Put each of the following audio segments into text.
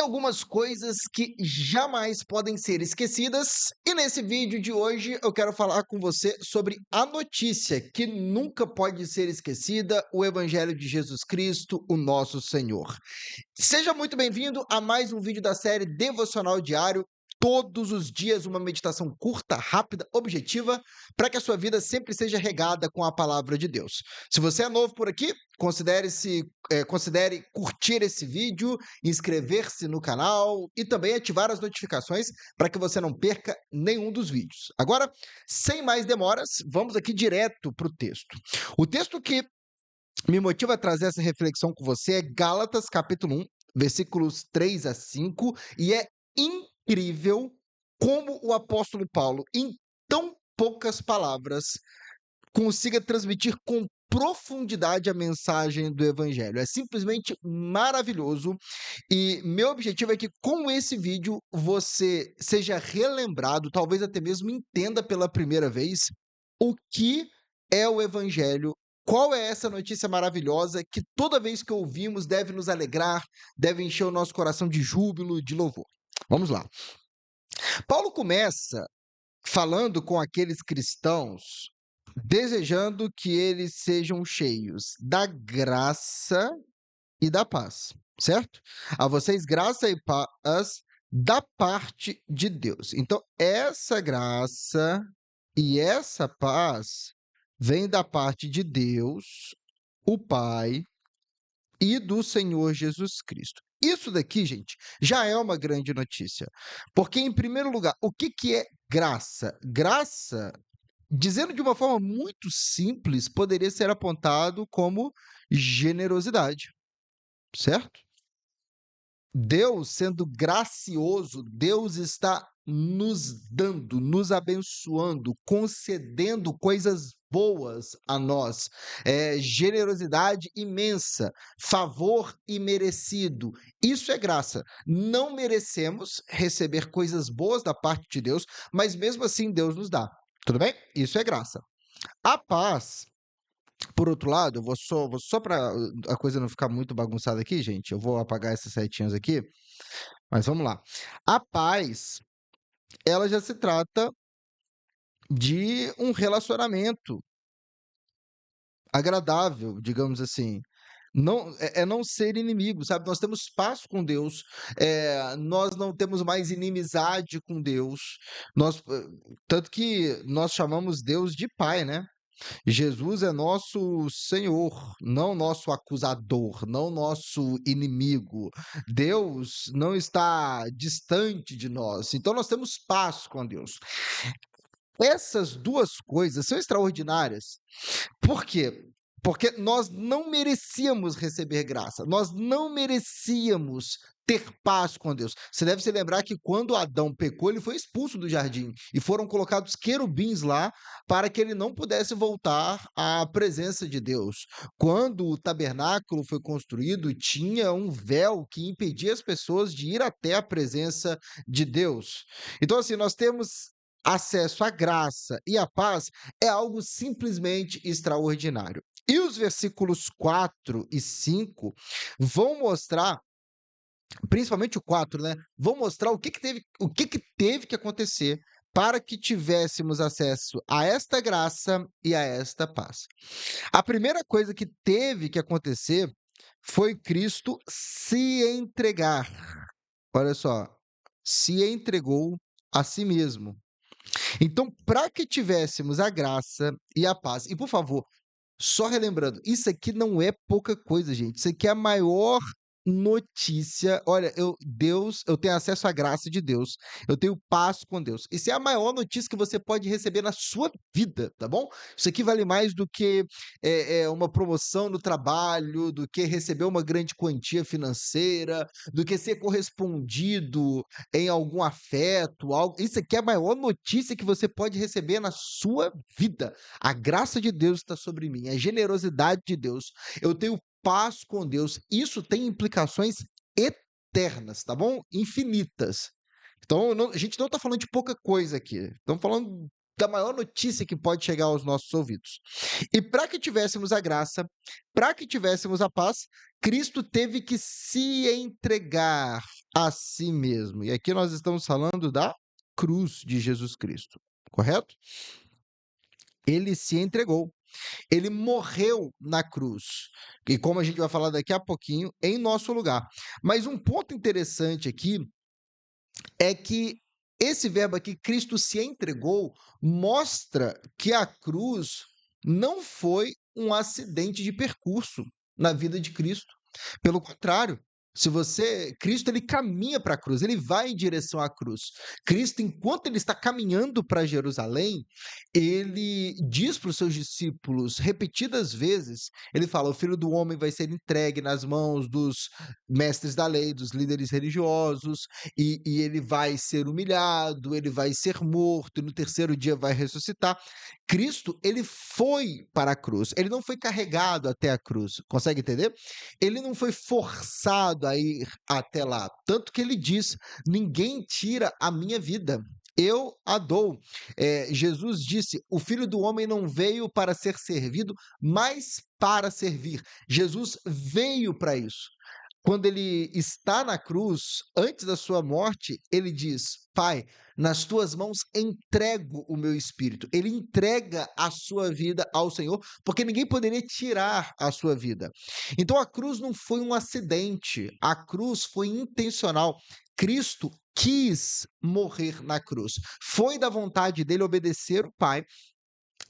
Tem algumas coisas que jamais podem ser esquecidas, e nesse vídeo de hoje eu quero falar com você sobre a notícia que nunca pode ser esquecida, o Evangelho de Jesus Cristo, o nosso Senhor. Seja muito bem-vindo a mais um vídeo da série Devocional Diário. Todos os dias, uma meditação curta, rápida, objetiva, para que a sua vida sempre seja regada com a palavra de Deus. Se você é novo por aqui, considere curtir esse vídeo, inscrever-se no canal e também ativar as notificações para que você não perca nenhum dos vídeos. Agora, sem mais demoras, vamos aqui direto para o texto. O texto que me motiva a trazer essa reflexão com você é Gálatas, capítulo 1, versículos 3 a 5, e é incrível como o apóstolo Paulo, em tão poucas palavras, consiga transmitir com profundidade a mensagem do evangelho. É simplesmente maravilhoso e meu objetivo é que com esse vídeo você seja relembrado, talvez até mesmo entenda pela primeira vez o que é o evangelho. Qual é essa notícia maravilhosa que toda vez que ouvimos deve nos alegrar, deve encher o nosso coração de júbilo, de louvor. Vamos lá. Paulo começa falando com aqueles cristãos, desejando que eles sejam cheios da graça e da paz, certo? A vocês graça e paz da parte de Deus. Então, essa graça e essa paz vem da parte de Deus, o Pai e do Senhor Jesus Cristo. Isso daqui, gente, já é uma grande notícia. Porque, em primeiro lugar, o que que é graça? Graça, dizendo de uma forma muito simples, poderia ser apontado como generosidade, certo? Deus sendo gracioso, Deus está nos dando, nos abençoando, concedendo coisas boas a nós, generosidade imensa, favor imerecido. Isso é graça. Não merecemos receber coisas boas da parte de Deus, mas mesmo assim Deus nos dá. Tudo bem? Isso é graça. A paz, por outro lado, eu vou só para a coisa não ficar muito bagunçada aqui, gente, eu vou apagar essas setinhas aqui, mas vamos lá. A paz, ela já se trata de um relacionamento agradável, digamos assim. Não é não ser inimigo, sabe? Nós temos paz com Deus, nós não temos mais inimizade com Deus, tanto que nós chamamos Deus de Pai, né? Jesus é nosso Senhor, não nosso acusador, não nosso inimigo. Deus não está distante de nós, então nós temos paz com Deus. Essas duas coisas são extraordinárias. Por quê? Porque nós não merecíamos receber graça, nós não merecíamos ter paz com Deus. Você deve se lembrar que quando Adão pecou, ele foi expulso do jardim e foram colocados querubins lá para que ele não pudesse voltar à presença de Deus. Quando o tabernáculo foi construído, tinha um véu que impedia as pessoas de ir até a presença de Deus. Então, assim, nós temos acesso à graça e à paz é algo simplesmente extraordinário. E os versículos 4 e 5 vão mostrar, principalmente o 4, né? Vão mostrar o que que teve que acontecer para que tivéssemos acesso a esta graça e a esta paz. A primeira coisa que teve que acontecer foi Cristo se entregar. Olha só, se entregou a si mesmo. Então, para que tivéssemos a graça e a paz, e por favor, só relembrando, isso aqui não é pouca coisa, gente. Isso aqui é a maior notícia. Olha, eu tenho acesso à graça de Deus. Eu tenho paz com Deus. Isso é a maior notícia que você pode receber na sua vida, tá bom? Isso aqui vale mais do que uma promoção no trabalho, do que receber uma grande quantia financeira, do que ser correspondido em algum afeto, algo. Isso aqui é a maior notícia que você pode receber na sua vida. A graça de Deus está sobre mim, a generosidade de Deus. Eu tenho paz com Deus. Isso tem implicações eternas, tá bom? Infinitas. Então, a gente não está falando de pouca coisa aqui. Estamos falando da maior notícia que pode chegar aos nossos ouvidos. E para que tivéssemos a graça, para que tivéssemos a paz, Cristo teve que se entregar a si mesmo. E aqui nós estamos falando da cruz de Jesus Cristo, correto? Ele se entregou. Ele morreu na cruz. E como a gente vai falar daqui a pouquinho, em nosso lugar. Mas um ponto interessante aqui é que esse verbo aqui, Cristo se entregou, mostra que a cruz não foi um acidente de percurso na vida de Cristo. Pelo contrário, se você, Cristo ele caminha para a cruz, ele vai em direção à cruz. Cristo, enquanto ele está caminhando para Jerusalém, ele diz para os seus discípulos repetidas vezes, ele fala: o Filho do Homem vai ser entregue nas mãos dos mestres da lei, dos líderes religiosos, e ele vai ser humilhado, ele vai ser morto, e no terceiro dia vai ressuscitar. Cristo, ele foi para a cruz, ele não foi carregado até a cruz, consegue entender? Ele não foi forçado a ir até lá, tanto que ele diz: ninguém tira a minha vida, eu a dou. Jesus disse: o Filho do Homem não veio para ser servido, mas para servir. Jesus veio para isso. Quando ele está na cruz, antes da sua morte, ele diz: Pai, nas tuas mãos entrego o meu espírito. Ele entrega a sua vida ao Senhor, porque ninguém poderia tirar a sua vida. Então a cruz não foi um acidente, a cruz foi intencional. Cristo quis morrer na cruz. Foi da vontade dele obedecer o Pai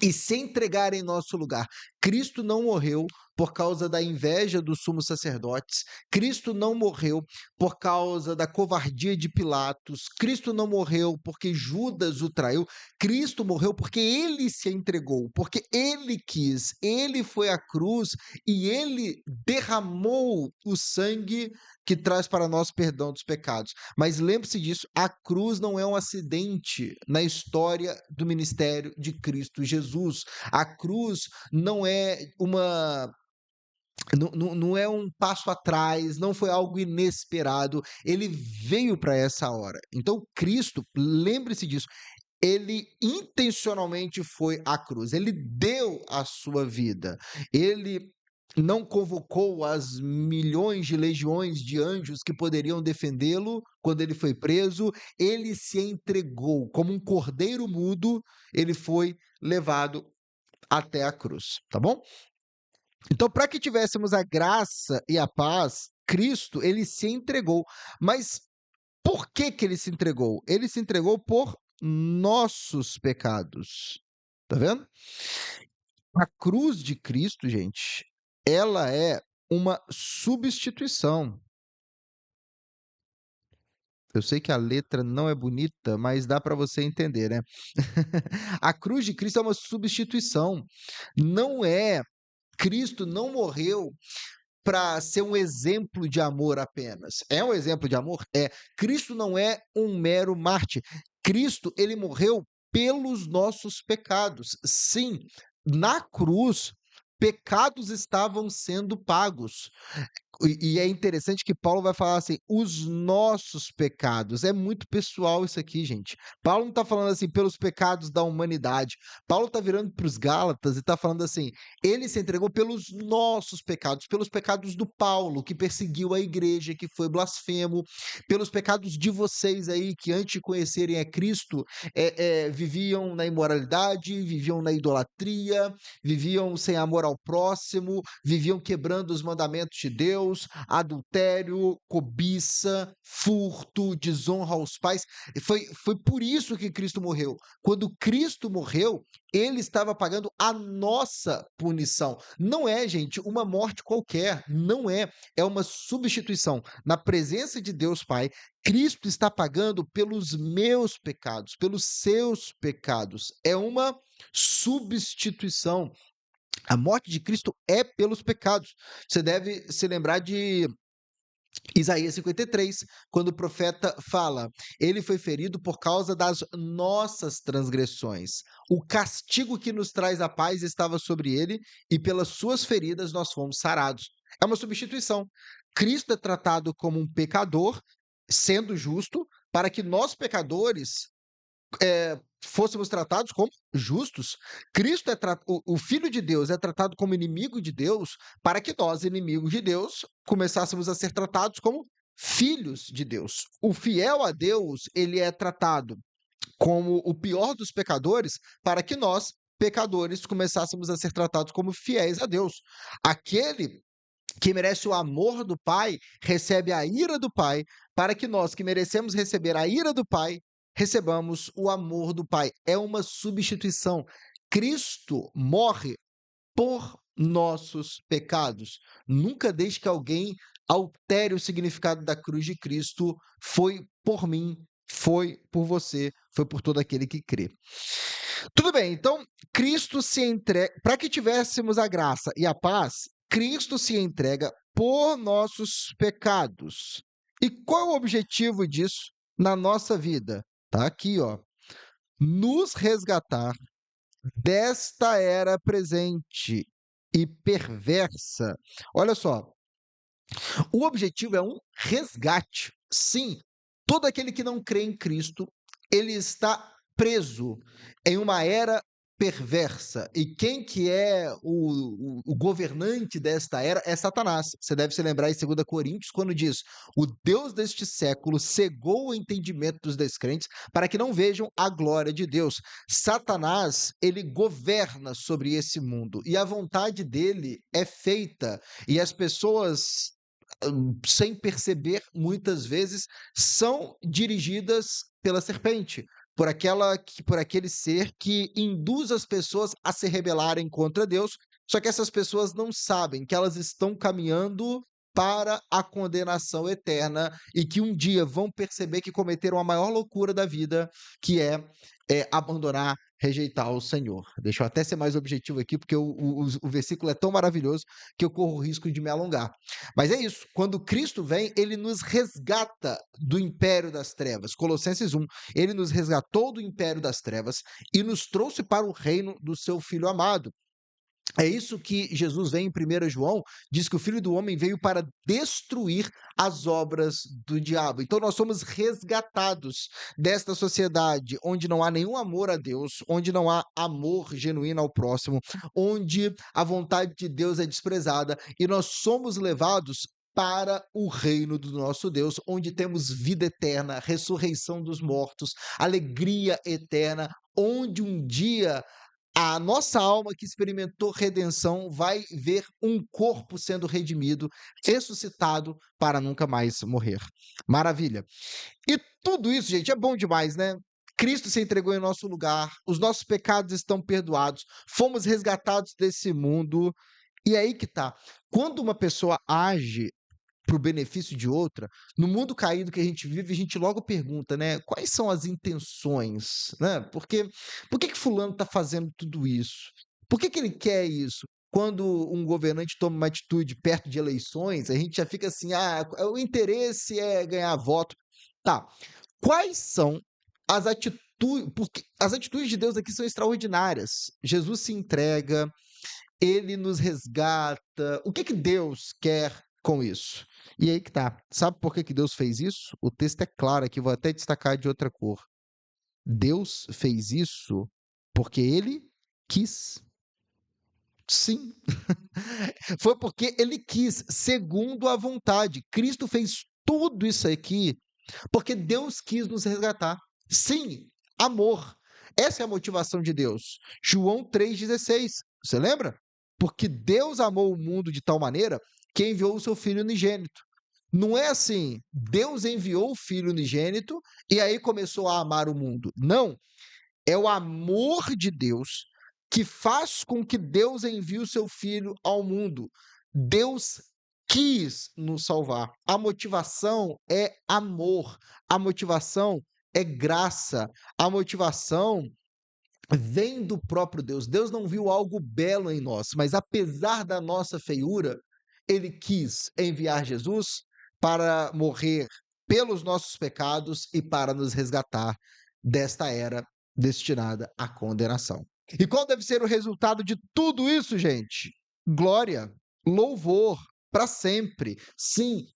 e se entregar em nosso lugar. Cristo não morreu por causa da inveja dos sumos sacerdotes. Cristo não morreu por causa da covardia de Pilatos. Cristo não morreu porque Judas o traiu. Cristo morreu porque ele se entregou, porque ele quis. Ele foi à cruz e ele derramou o sangue que traz para nós perdão dos pecados. Mas lembre-se disso, a cruz não é um acidente na história do ministério de Cristo Jesus. A cruz não é não é um passo atrás, não foi algo inesperado, ele veio para essa hora. Então, Cristo, lembre-se disso, ele intencionalmente foi à cruz, ele deu a sua vida, ele não convocou as milhões de legiões de anjos que poderiam defendê-lo quando ele foi preso, ele se entregou como um cordeiro mudo, ele foi levado até a cruz, tá bom? Então, para que tivéssemos a graça e a paz, Cristo, ele se entregou. Mas por que que ele se entregou? Ele se entregou por nossos pecados. Tá vendo? A cruz de Cristo, gente, ela é uma substituição. Eu sei que a letra não é bonita, mas dá para você entender, né? A cruz de Cristo é uma substituição. Não é Cristo não morreu para ser um exemplo de amor apenas. É um exemplo de amor? É. Cristo não é um mero mártir. Cristo, ele morreu pelos nossos pecados. Sim, na cruz, pecados estavam sendo pagos. E é interessante que Paulo vai falar assim, os nossos pecados. É muito pessoal isso aqui, gente. Paulo não está falando assim, pelos pecados da humanidade. Paulo está virando para os Gálatas e está falando assim, ele se entregou pelos nossos pecados, pelos pecados do Paulo, que perseguiu a igreja, que foi blasfemo, pelos pecados de vocês aí, que antes de conhecerem a Cristo, viviam na imoralidade, viviam na idolatria, viviam sem amor ao próximo, viviam quebrando os mandamentos de Deus, adultério, cobiça, furto, desonra aos pais. Foi por isso que Cristo morreu. Quando Cristo morreu, ele estava pagando a nossa punição. Não é, gente, uma morte qualquer. Não é. É uma substituição. Na presença de Deus Pai, Cristo está pagando pelos meus pecados, pelos seus pecados. É uma substituição. A morte de Cristo é pelos pecados. Você deve se lembrar de Isaías 53, quando o profeta fala: ele foi ferido por causa das nossas transgressões. O castigo que nos traz a paz estava sobre ele, e pelas suas feridas nós fomos sarados. É uma substituição. Cristo é tratado como um pecador, sendo justo, para que nós, pecadores, fôssemos tratados como justos. Cristo o Filho de Deus é tratado como inimigo de Deus para que nós, inimigos de Deus, começássemos a ser tratados como filhos de Deus. O fiel a Deus, ele é tratado como o pior dos pecadores para que nós, pecadores, começássemos a ser tratados como fiéis a Deus. Aquele que merece o amor do Pai, recebe a ira do Pai, para que nós, que merecemos receber a ira do Pai, recebamos o amor do Pai. É uma substituição. Cristo morre por nossos pecados. Nunca deixe que alguém altere o significado da cruz de Cristo. Foi por mim, foi por você, foi por todo aquele que crê. Tudo bem, então Cristo se entrega, para que tivéssemos a graça e a paz, Cristo se entrega por nossos pecados. E qual é o objetivo disso na nossa vida? Tá aqui, ó. Nos resgatar desta era presente e perversa. Olha só, o objetivo é um resgate. Sim, todo aquele que não crê em Cristo, ele está preso em uma era perversa. E quem que é o governante desta era é Satanás. Você deve se lembrar em 2 Coríntios, quando diz: o Deus deste século cegou o entendimento dos descrentes para que não vejam a glória de Deus. Satanás, ele governa sobre esse mundo e a vontade dele é feita. E as pessoas sem perceber, muitas vezes, são dirigidas pela serpente, por aquele ser que induz as pessoas a se rebelarem contra Deus, só que essas pessoas não sabem que elas estão caminhando para a condenação eterna e que um dia vão perceber que cometeram a maior loucura da vida, que é abandonar, rejeitar o Senhor. Deixa eu até ser mais objetivo aqui, porque o versículo é tão maravilhoso que eu corro o risco de me alongar. Mas é isso, quando Cristo vem, ele nos resgata do império das trevas. Colossenses 1, ele nos resgatou do império das trevas e nos trouxe para o reino do seu Filho amado. É isso que Jesus vem em 1 João, diz que o Filho do Homem veio para destruir as obras do diabo. Então nós somos resgatados desta sociedade onde não há nenhum amor a Deus, onde não há amor genuíno ao próximo, onde a vontade de Deus é desprezada e nós somos levados para o reino do nosso Deus, onde temos vida eterna, ressurreição dos mortos, alegria eterna, onde um dia a nossa alma que experimentou redenção vai ver um corpo sendo redimido, ressuscitado para nunca mais morrer. Maravilha. E tudo isso, gente, é bom demais, né? Cristo se entregou em nosso lugar, os nossos pecados estão perdoados, fomos resgatados desse mundo. E aí que tá. Quando uma pessoa age para o benefício de outra, no mundo caído que a gente vive, a gente logo pergunta, né? Quais são as intenções, né? Porque por que que fulano está fazendo tudo isso? Por que que ele quer isso? Quando um governante toma uma atitude perto de eleições, a gente já fica assim, o interesse é ganhar voto. Tá. Quais são as atitudes? Porque as atitudes de Deus aqui são extraordinárias. Jesus se entrega, ele nos resgata. O que que Deus quer com isso? E aí que tá. Sabe por que que Deus fez isso? O texto é claro aqui, vou até destacar de outra cor. Deus fez isso porque ele quis. Sim. Foi porque ele quis, segundo a vontade. Cristo fez tudo isso aqui porque Deus quis nos resgatar. Sim, amor. Essa é a motivação de Deus. João 3,16. Você lembra? Porque Deus amou o mundo de tal maneira que enviou o seu Filho unigênito. Não é assim, Deus enviou o Filho unigênito e aí começou a amar o mundo. Não. É o amor de Deus que faz com que Deus envie o seu Filho ao mundo. Deus quis nos salvar. A motivação é amor. A motivação é graça. A motivação vem do próprio Deus. Deus não viu algo belo em nós, mas apesar da nossa feiura, ele quis enviar Jesus para morrer pelos nossos pecados e para nos resgatar desta era destinada à condenação. E qual deve ser o resultado de tudo isso, gente? Glória, louvor para sempre. Sim,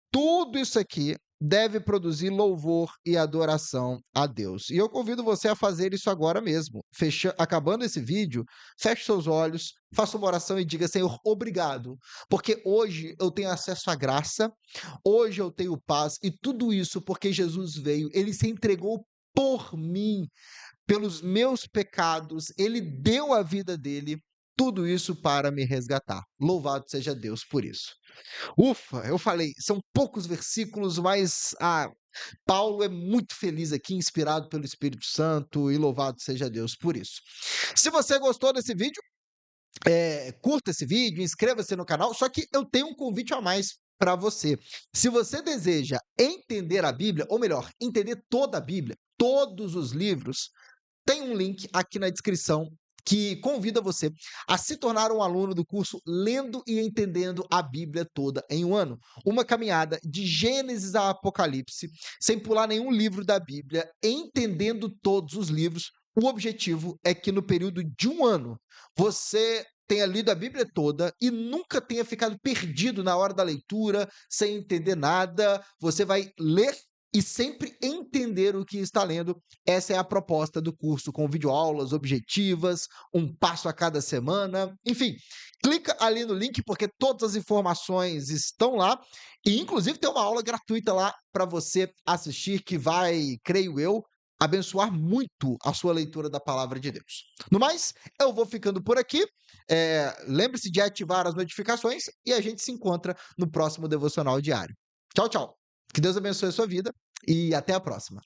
tudo isso aqui deve produzir louvor e adoração a Deus. E eu convido você a fazer isso agora mesmo. Acabando esse vídeo, feche seus olhos, faça uma oração e diga: Senhor, obrigado, porque hoje eu tenho acesso à graça, hoje eu tenho paz, e tudo isso porque Jesus veio, ele se entregou por mim, pelos meus pecados, ele deu a vida dele, tudo isso para me resgatar. Louvado seja Deus por isso. Ufa, eu falei, são poucos versículos, mas Paulo é muito feliz aqui, inspirado pelo Espírito Santo, e louvado seja Deus por isso. Se você gostou desse vídeo, curta esse vídeo, inscreva-se no canal, só que eu tenho um convite a mais para você. Se você deseja entender a Bíblia, ou melhor, entender toda a Bíblia, todos os livros, tem um link aqui na descrição que convida você a se tornar um aluno do curso Lendo e Entendendo a Bíblia Toda em um Ano. Uma caminhada de Gênesis a Apocalipse, sem pular nenhum livro da Bíblia, entendendo todos os livros. O objetivo é que no período de um ano você tenha lido a Bíblia toda e nunca tenha ficado perdido na hora da leitura, sem entender nada. Você vai ler e sempre entender o que está lendo. Essa é a proposta do curso, com videoaulas objetivas, um passo a cada semana. Enfim, clica ali no link porque todas as informações estão lá e inclusive tem uma aula gratuita lá para você assistir que vai, creio eu, abençoar muito a sua leitura da palavra de Deus. No mais, eu vou ficando por aqui. Lembre-se de ativar as notificações e a gente se encontra no próximo devocional diário. Tchau, tchau. Que Deus abençoe a sua vida e até a próxima.